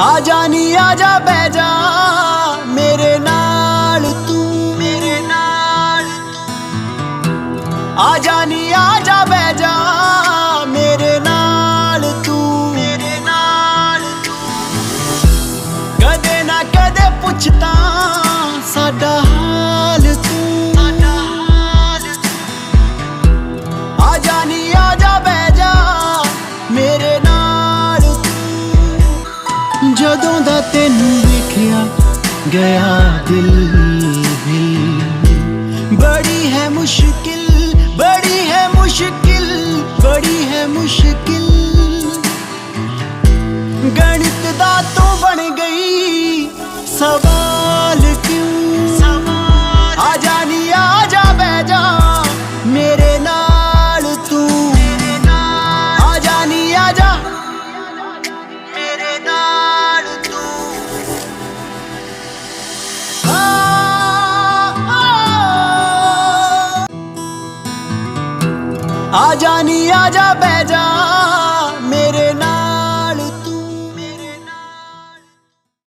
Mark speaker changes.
Speaker 1: आजा नी आजा बह जा मेरे नाल तू, मेरे नाल आजा नी आजा बह जा मेरे नाल तू, मेरे नाल तू। कदे ना कदे पुछता साडा हाल तू, साडा हाल तू। आजा नी आजा बह जा मेरे नाल तू। जदों दा तैनू वेखिया गया दिल हिल। बड़ी है मुश्किल, बड़ी है मुश्किल, बड़ी है मुश्किल। गणित दा तू बन गई सवाल क्यों, सवाल। आजा नी आजा बह जा मेरे नाल तू, मेरे नाल। आजा नी आजा मेरे नाल तू। आजा नी आजा बह जा